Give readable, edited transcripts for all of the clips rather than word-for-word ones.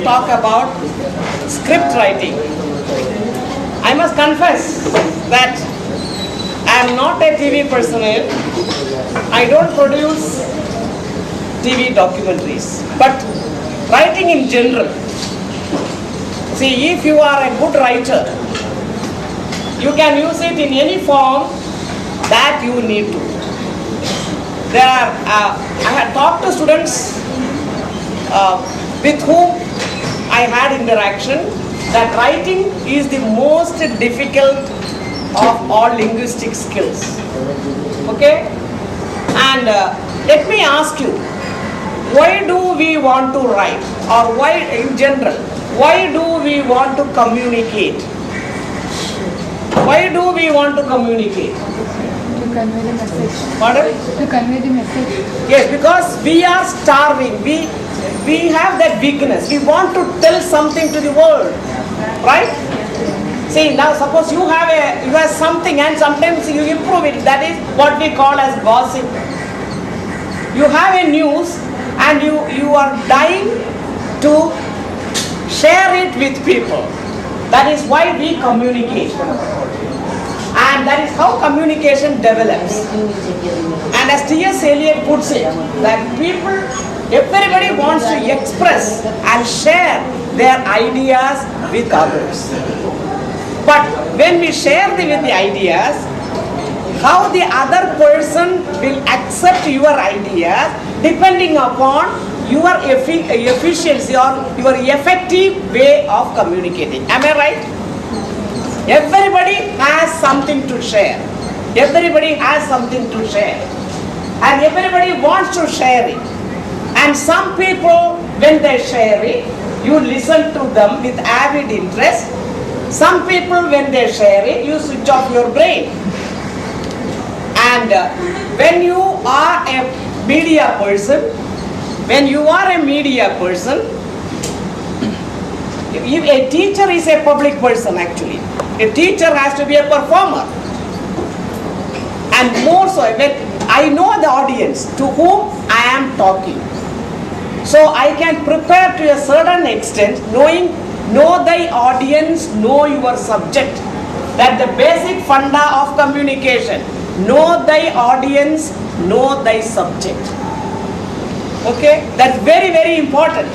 talk about script writing. I must confess that I am not a TV personnel. I don't produce TV documentaries. But writing in general, see, if you are a good writer, you can use it in any form that you need to. I had talked to students with whom I had interaction that writing is the most difficult of all linguistic skills. Okay? And let me ask you, why do we want to write? Or why, in general, why do we want to communicate? Why do we want to communicate? To convey the message. Pardon? To convey the message. Yes, because we are starving. We have that weakness. We want to tell something to the world. Right? See, now suppose you have something and sometimes you improve it. That is what we call as gossip. You have a news and you are dying to share it with people. That is why we communicate. And that is how communication develops. And as T.S. Eliot puts it, that everybody wants to express and share their ideas with others. But when we share with the ideas, how the other person will accept your ideas depending upon your efficiency or your effective way of communicating. Am I right? Everybody has something to share. Everybody has something to share. And everybody wants to share it. And some people, when they share it, you listen to them with avid interest. Some people, when they share it, you switch off your brain. And when you are a media person, if a teacher is a public person actually. A teacher has to be a performer. And more so, when I know the audience to whom I am talking. So I can prepare to a certain extent, know the audience, know your subject. That's the basic funda of communication. Know the audience, know the subject. Okay? That's very, very important.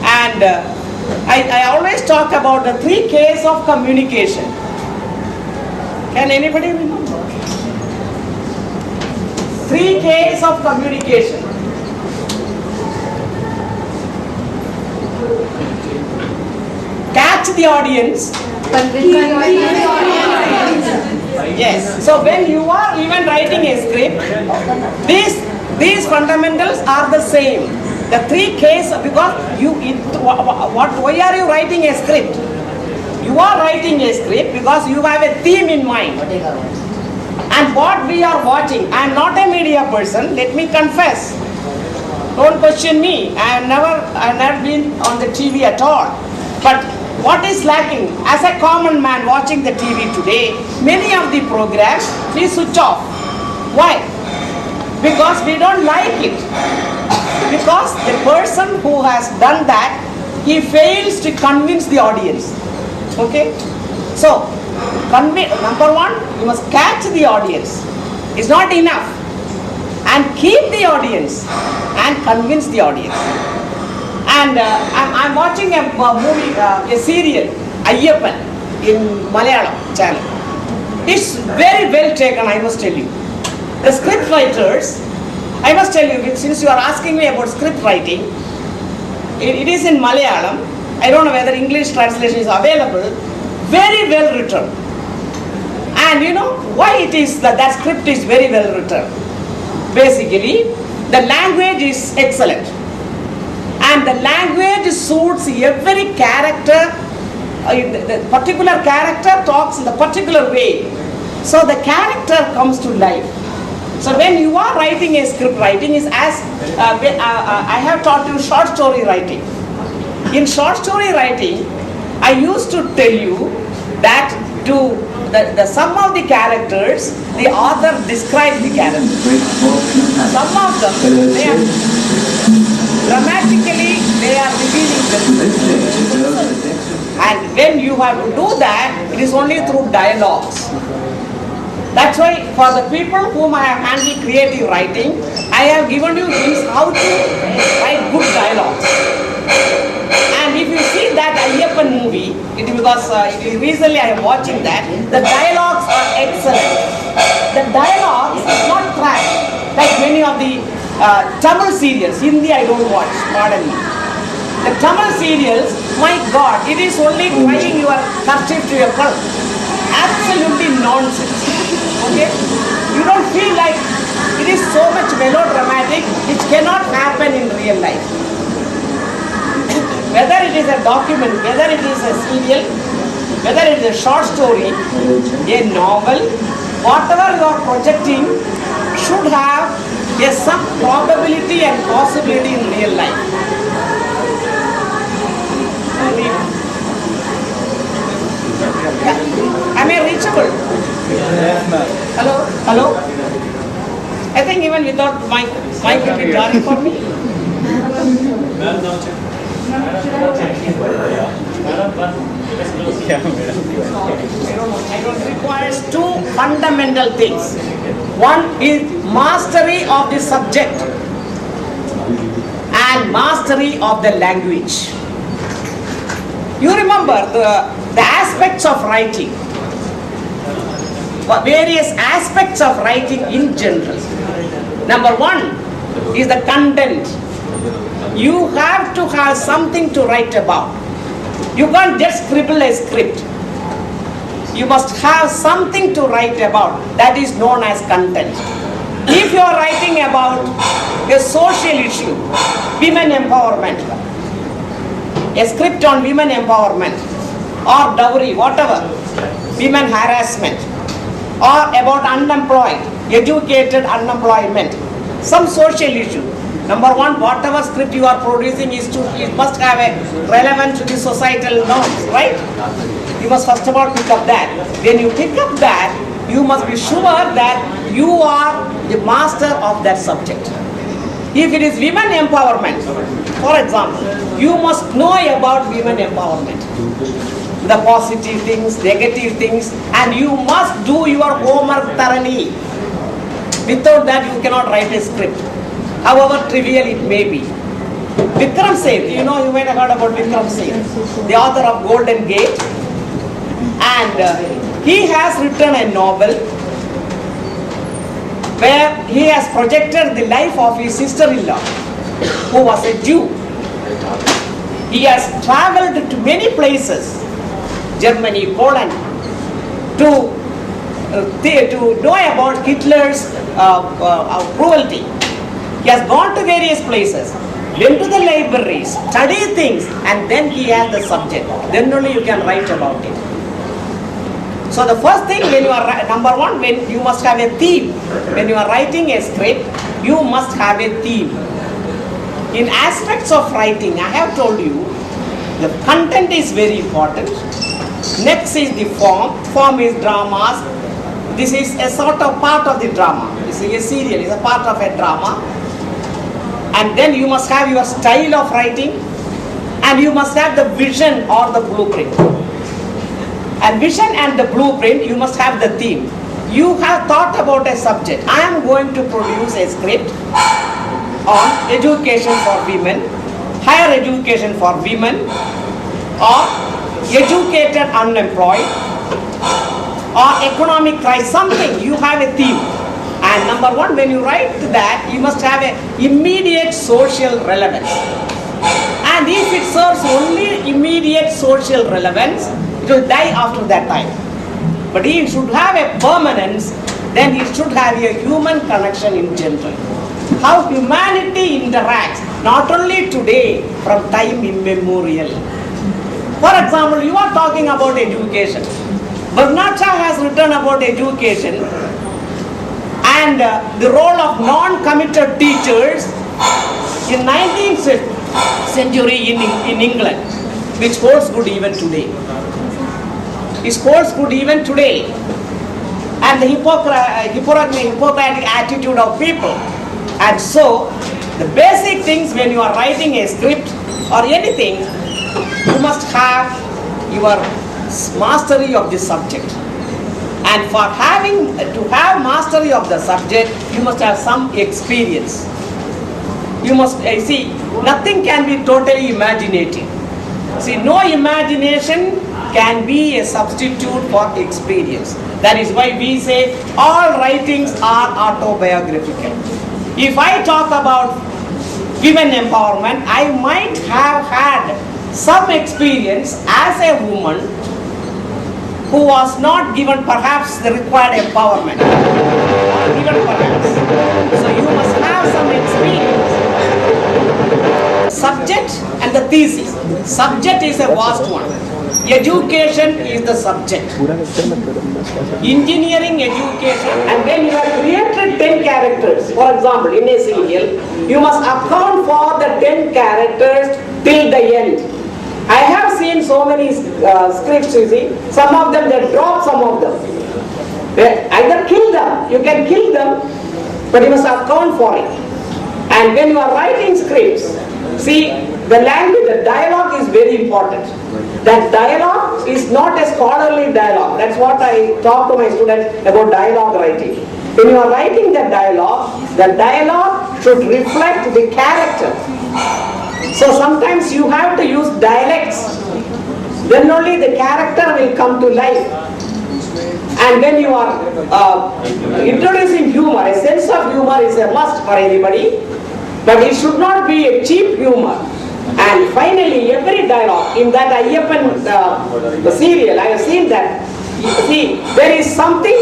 And I always talk about the 3 Ks of communication. Can anybody remember? 3 Ks of communication. Catch the audience. Yes. So when you are even writing a script, these fundamentals are the same. The 3 Ks, because why are you writing a script? You are writing a script because you have a theme in mind. And what we are watching, I am not a media person, let me confess. Don't question me. I have never been on the TV at all. But what is lacking? As a common man watching the TV today, many of the programs we switch off. Why? Because we don't like it. Because the person who has done that, he fails to convince the audience. Okay? So, number 1, you must catch the audience. It's not enough. And keep the audience and convince the audience. And I'm watching a movie, a serial, Ayyappan, in Malayalam channel. It's very well taken, I must tell you. The script writers, I must tell you, since you are asking me about script writing, it is in Malayalam. I don't know whether English translation is available. Very well written. And you know why it is that script is very well written? Basically, the language is excellent. And the language suits every character. The particular character talks in the particular way. So the character comes to life. So when you are writing a script, writing is as, I have taught you short story writing. In short story writing, I used to tell you that the sum of the characters, the author describes the characters. Some of them, they are grammatically they are revealing themselves. And when you have to do that, it is only through dialogues. That's why for the people whom I have handled creative writing, I have given you hints how to write good dialogues. And if you see that Ayyappan movie, recently I am watching that, the dialogues are excellent. The dialogues is not trash, like many of the Tamil serials. Hindi I don't watch, pardon me. The Tamil serials, my God, it is only tying your kerchief to your pulse. Absolutely nonsense. Okay? You don't feel like it is so much melodramatic, which cannot happen in real life. Whether it is a document, whether it is a serial, whether it is a short story, a novel, whatever you are projecting should have some probability and possibility in real life. Am I reachable? Yes, ma'am. Hello? Hello? I think even without mic will be jarring for me. It requires two fundamental things. One is mastery of the subject and mastery of the language. You remember the aspects of writing, various aspects of writing in general. Number one is the content. You have to have something to write about. You can't just scribble a script. You must have something to write about. That is known as content. If you are writing about a social issue, women empowerment, a script on women empowerment or dowry, whatever, women harassment, or about unemployed, educated unemployment, some social issue. Number one, whatever script you are producing it must have a relevance to the societal norms, right? You must first of all pick up that. When you pick up that, you must be sure that you are the master of that subject. If it is women empowerment, for example, you must know about women empowerment. The positive things, negative things, and you must do your homework thoroughly. Without that, you cannot write a script, however trivial it may be. Vikram Seth, you might have heard about Vikram Seth, the author of Golden Gate, and he has written a novel where he has projected the life of his sister-in-law, who was a Jew. He has traveled to many places, Germany, Poland, to know about Hitler's cruelty. He has gone to various places, went to the libraries, studied things, and then he has the subject. Then only you can write about it. So the first thing, when you are, number one, when you must have a theme. When you are writing a script, you must have a theme. In aspects of writing, I have told you, the content is very important. Next is the form. Form is dramas. This is a sort of part of the drama. This is a serial, it's a part of a drama. And then you must have your style of writing, and you must have the vision or the blueprint. And vision and the blueprint, you must have the theme. You have thought about a subject. I am going to produce a script on education for women, higher education for women, or educated unemployed, or economic crisis, something. You have a theme. And number one, when you write that, you must have an immediate social relevance. And if it serves only immediate social relevance, it will die after that time. But if it should have a permanence, then it should have a human connection in general. How humanity interacts, not only today, from time immemorial. For example, you are talking about education. Bernard Shaw has written about education and the role of non-committed teachers in 19th century in England, which holds good even today. It holds good even today. And the Hippocratic attitude of people. And so, the basic things when you are writing a script or anything, you must have your mastery of the subject. And for to have mastery of the subject, you must have some experience. You must see, nothing can be totally imaginative. See, no imagination can be a substitute for experience. That is why we say all writings are autobiographical. If I talk about women empowerment, I might have had some experience as a woman who was not given perhaps the required empowerment. Given perhaps. So you must have some experience. Subject and the thesis. Subject is a vast one. Education is the subject. Engineering education, and then you have created 10 characters. For example, in a serial, you must account for the 10 characters till the end. I have seen so many scripts, you see. Some of them, they drop some of them. They either kill them, you can kill them, but you must account for it. And when you are writing scripts, see, the language, the dialogue is very important. That dialogue is not a scholarly dialogue. That's what I talk to my students about dialogue writing. When you are writing the dialogue should reflect the character. So sometimes you have to use dialects. Then only the character will come to life. And when you are introducing humor, a sense of humor is a must for anybody, but it should not be a cheap humor. And finally, every dialogue in that Ayyappan the serial, I have seen that. See, there is something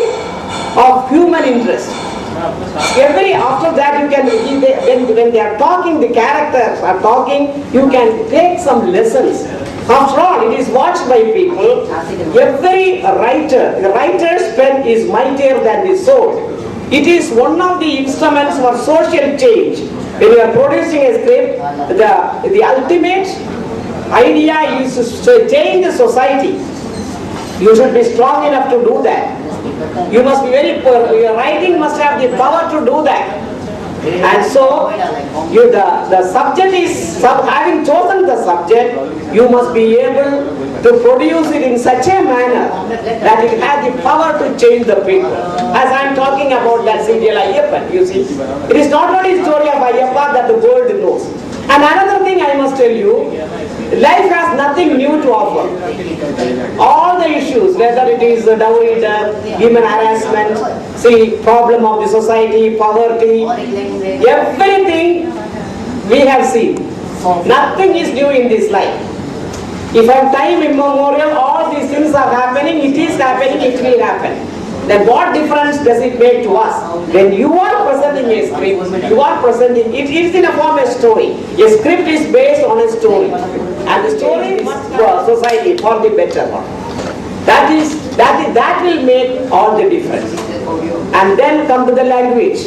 of human interest. After that you can, when they are talking, the characters are talking, you can take some lessons. After all, it is watched by people. Every the writer's pen is mightier than the sword. It is one of the instruments for social change. When you are producing a script, the ultimate idea is to change the society. You should be strong enough to do that. You must be your writing must have the power to do that. And so, the subject is, having chosen the subject, you must be able to produce it in such a manner that it has the power to change the people. As I am talking about that serial Ayyappan, you see, it is not only the story of Ayyappa that the world knows. And another thing I must tell you, life has nothing new to offer. All the issues, whether it is dowry death, human harassment, see, problem of the society, poverty, everything we have seen. Nothing is new in this life. If at time immemorial all these things are happening, it is happening, it will happen. Then what difference does it make to us? When you are presenting a script, you are presenting, it is in a form of story. A script is based on a story. And the story is for society, for the better one. That will make all the difference. And then come to the language.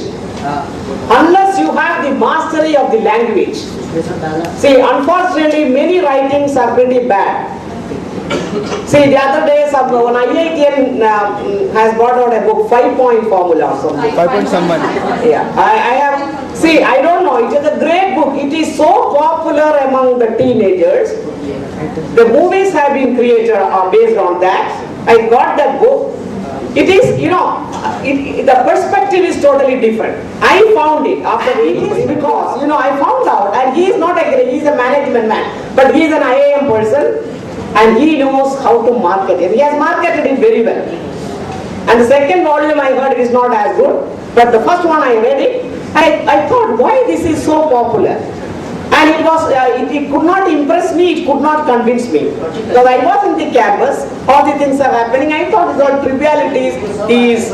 Unless you have the mastery of the language. See, unfortunately, many writings are pretty bad. See, the other day, one IITian has brought out a book, 5-point formula or something. 5-point summary. Yeah, I have, see, I don't know, it is a great book. It is so popular among the teenagers. The movies have been created based on that. I got that book. It is, the perspective is totally different. I found it after reading because, I found out, and he is not he is a management man, but he is an IAM person. And he knows how to market it. He has marketed it very well. And the second volume I heard it is not as good. But the first one I read it, I thought, why this is so popular? And it could not impress me, it could not convince me. Because I was in the campus, all the things are happening, I thought it's all trivialities he is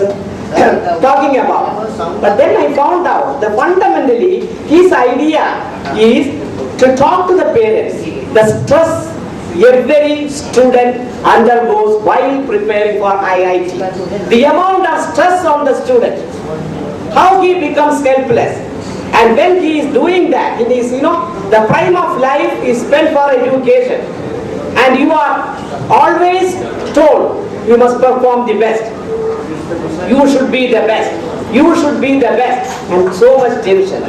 talking about. But then I found out that fundamentally his idea is to talk to the parents. The stress every student undergoes while preparing for IIT. The amount of stress on the student, how he becomes helpless. And when he is doing that, it is, the prime of life is spent for education. And you are always told, you must perform the best. You should be the best. You should be the best. And so much tension.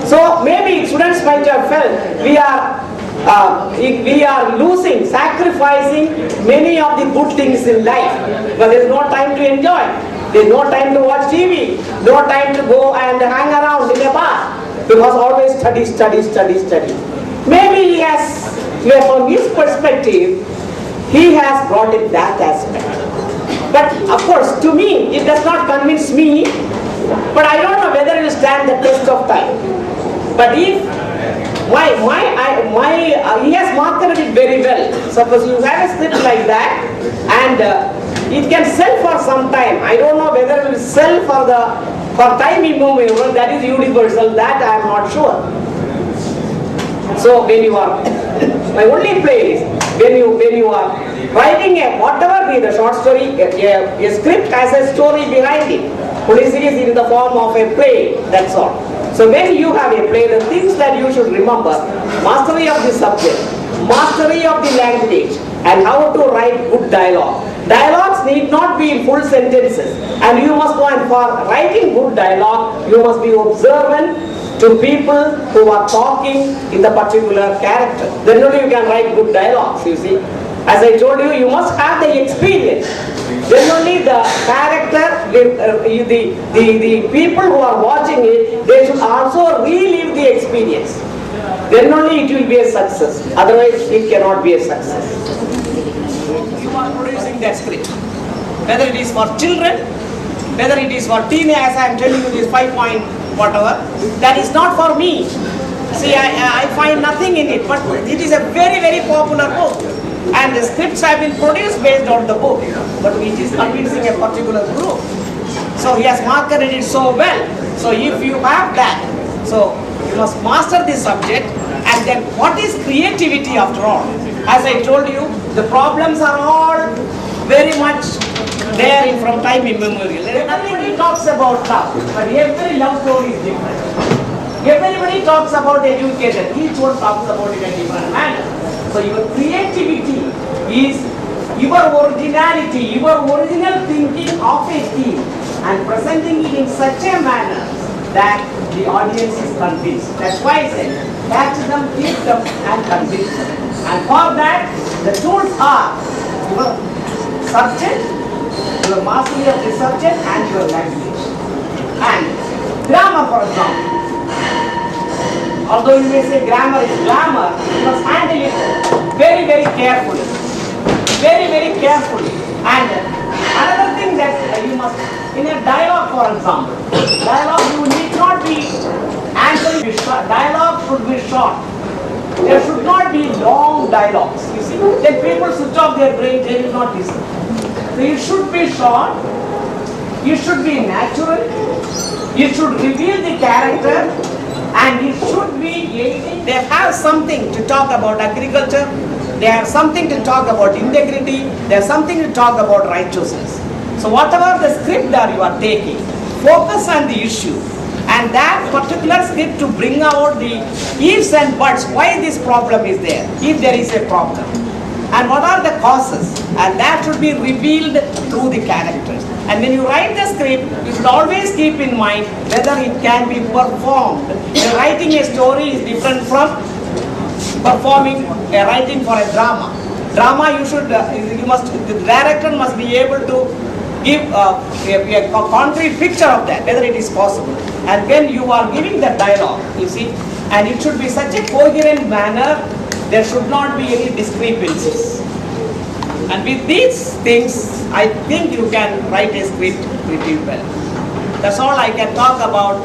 So maybe students might have felt, we are we are losing, sacrificing many of the good things in life, but there is no time to enjoy. There is no time to watch TV, no time to go and hang around in a bar, because always study, study, study, study. Maybe he has, from his perspective, he has brought it that aspect. But of course, to me, it does not convince me, but I don't know whether it will stand the test of time. But if he has marketed it very well. Suppose you have a script like that, and it can sell for some time. I don't know whether it will sell for time immemorial. That is universal. That I am not sure. So when you are, my only play is when you are writing a whatever be the short story, a script has a story behind it. Police is in the form of a play. That's all. So when you have a play, the things that you should remember: mastery of the subject, mastery of the language, and how to write good dialogue. Dialogues need not be in full sentences, and you must know, and for writing good dialogue, you must be observant to people who are talking in the particular character. Then only you can write good dialogues, you see. As I told you, you must have the experience. Then only the character, the people who are watching it, they should also relive the experience. Then only it will be a success. Otherwise, it cannot be a success. You are producing that script. Whether it is for children, whether it is for teenagers, I am telling you this 5 point whatever, that is not for me. See, I find nothing in it, but it is a very, very popular book. And the scripts have been produced based on the book, but which is convincing a particular group. So he has marketed it so well. So if you have that, so you must master this subject. And then what is creativity after all? As I told you, the problems are all very much there from time immemorial. Everybody talks about love, but every love story is different. Everybody talks about education, each one talks about it in a different manner. So your creativity is your originality, your original thinking of a theme, and presenting it in such a manner that the audience is convinced. That's why I said, catch them, keep them, and convince them. And for that, the tools are your subject, your mastery of the subject, and your language. And grammar, for example. Although you may say grammar is glamour, you must handle it very, very carefully. Very, very carefully. And another thing that you must, in a dialogue, for example, dialogue you need not be answering. Dialogue should be short. There should not be long dialogues. You see, then people switch off their brain, they will not listen. So it should be short. It should be natural. It should reveal the character. And it should be, they have something to talk about agriculture, they have something to talk about integrity, they have something to talk about righteousness. So whatever the script that you are taking, focus on the issue, and that particular script to bring out the ifs and buts, why this problem is there, if there is a problem, and what are the causes, and that should be revealed through the characters. And when you write the script, you should always keep in mind whether it can be performed. Writing a story is different from performing a writing for a drama. Drama, the director must be able to give a concrete picture of that, whether it is possible. And when you are giving the dialogue, you see, and it should be such a coherent manner, there should not be any discrepancies. And with these things, I think you can write a script pretty well. That's all I can talk about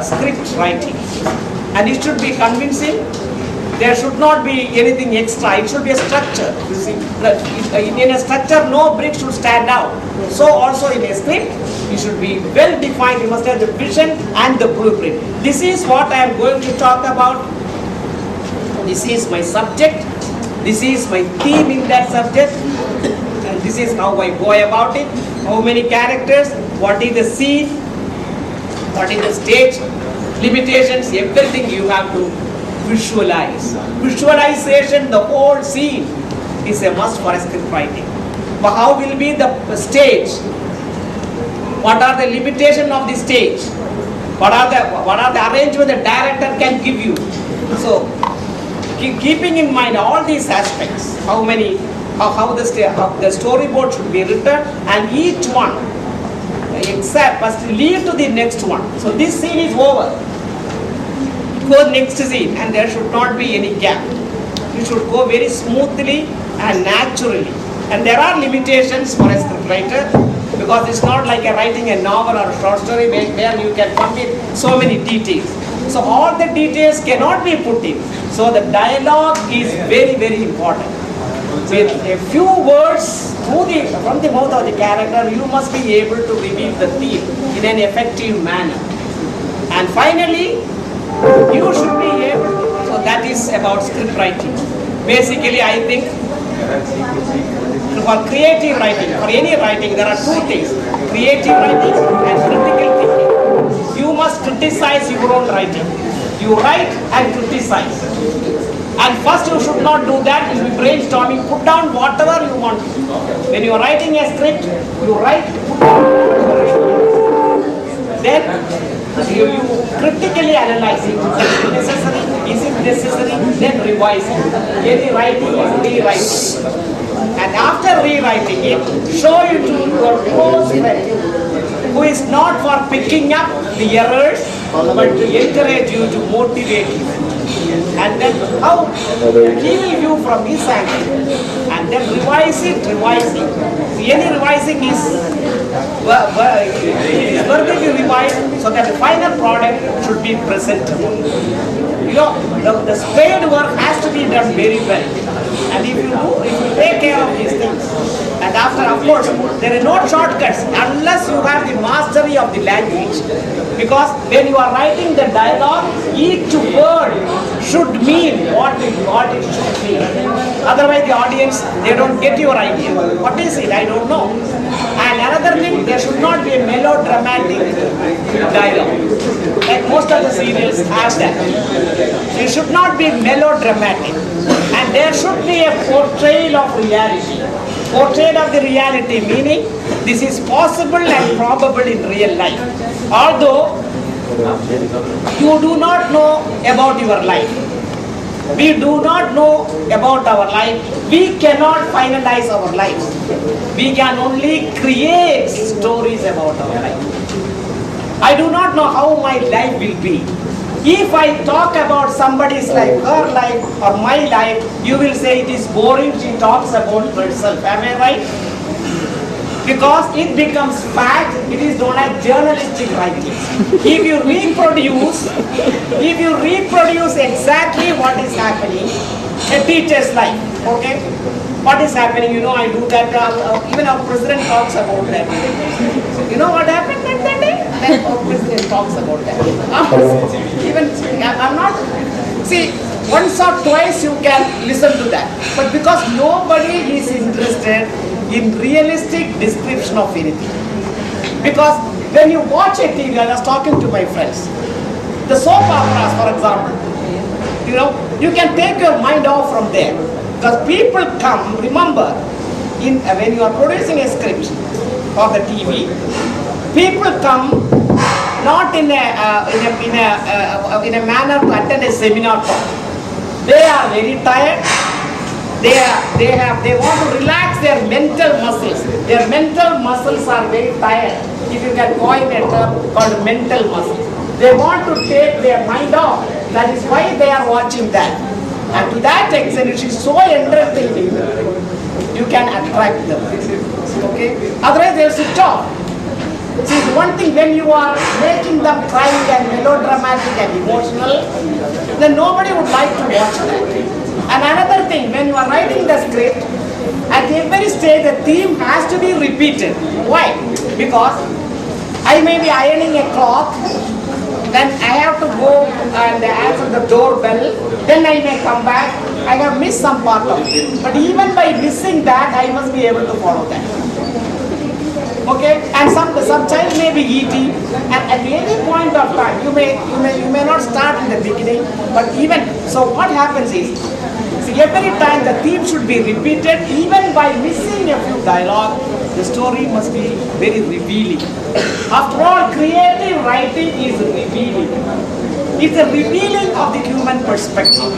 script writing. And it should be convincing. There should not be anything extra. It should be a structure. You see, in a structure, no brick should stand out. So also in a script, it should be well defined. You must have the vision and the blueprint. This is what I am going to talk about. This is my subject. This is my theme in that subject, and this is how I go about it. How many characters, what is the scene, what is the stage, limitations, everything you have to visualize. Visualization, the whole scene is a must for a script writing. But how will be the stage? What are the limitations of the stage? What are the arrangement the director can give you? So, keeping in mind all these aspects, how the storyboard should be written, and each one except must lead to the next one. So this scene is over. Go next scene, and there should not be any gap. You should go very smoothly and naturally. And there are limitations for a scriptwriter, because it's not like writing a novel or a short story where you can come in so many details. So all the details cannot be put in. So the dialogue is very, very important. With a few words from the mouth of the character, you must be able to reveal the theme in an effective manner. And finally, you should be able to, so that is about script writing. Basically, I think for creative writing, for any writing, there are two things: creative writing and critical thinking. You must criticize your own writing. You write and criticize. And first you should not do that. You will be brainstorming, put down whatever you want. When you are writing a script, you write, put down whatever you want. Then you critically analyze it. Is it necessary? Is it necessary? Then revise it. Any writing is rewriting. And after rewriting it, show it to your close friend, who is not for picking up the errors, but to encourage you, to motivate you. And then how he will view from his angle, and then revise it. Any revising is worthy to revise, so that the final product should be presentable. You know, the spade work has to be done very well. And if you take care of these things, and after, of course, there are no shortcuts unless you have the mastery of the language. Because when you are writing the dialogue, each word should mean what it should mean. Otherwise, the audience, they don't get your idea. What is it? I don't know. And another thing, there should not be a melodramatic dialogue. Like most of the serials have that. It should not be melodramatic. And there should be a portrayal of reality. Portrait of the reality, meaning this is possible and probable in real life. Although you do not know about your life, we do not know about our life, we cannot finalize our lives. We can only create stories about our life. I do not know how my life will be. If I talk about somebody's life, her life or my life, you will say it is boring, she talks about herself. Am I right? Because it becomes fact, it is known as journalistic writing. If you reproduce exactly what is happening, a teacher's life, okay? What is happening, I do that, even our president talks about that. You know what happened that day? Then our president talks about that. I'm not, see, once or twice you can listen to that. But because nobody is interested in realistic description of anything. Because when you watch a TV, I was talking to my friends, the soap operas, for example, you can take your mind off from there. Because people come, remember, when you are producing a script for the TV, people come not in a manner to attend a seminar talk. They are very tired. They want to relax their mental muscles. Their mental muscles are very tired. If you can coin a term called mental muscles. They want to take their mind off. That is why they are watching that. And to that extent, it is so entertaining. You can attract them. Okay? Otherwise, they will switch off. See, one thing, when you are making them crying and melodramatic and emotional, then nobody would like to watch that. And another thing, when you are writing the script, at every stage the theme has to be repeated. Why? Because I may be ironing a cloth, then I have to go and answer the doorbell, then I may come back, I have missed some part of it. But even by missing that, I must be able to follow that. Okay, and some child may be eating, and at any point of time, you may not start in the beginning, but even, so what happens is, see, every time the theme should be repeated, even even by missing a few dialogue, the story must be very revealing. After all, creative writing is revealing. It's a revealing of the human perspective,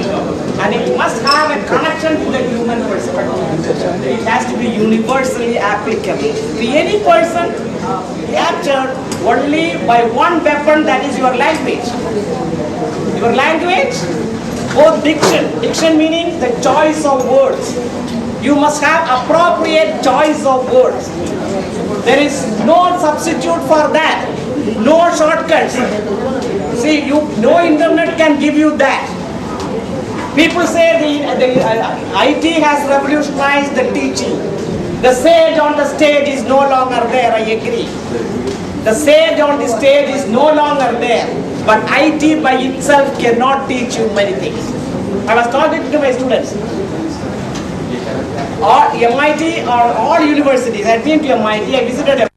and it must have a connection to the human perspective. It has to be universally applicable to any person, captured only by one weapon, that is your language. Your language, or diction. Diction meaning the choice of words. You must have appropriate choice of words. There is no substitute for that. No shortcuts. See, no internet can give you that. People say the IT has revolutionized the teaching. The sage on the stage is no longer there, I agree. The sage on the stage is no longer there. But IT by itself cannot teach you many things. I was talking to my students. Or MIT or all universities, I have been to MIT, I visited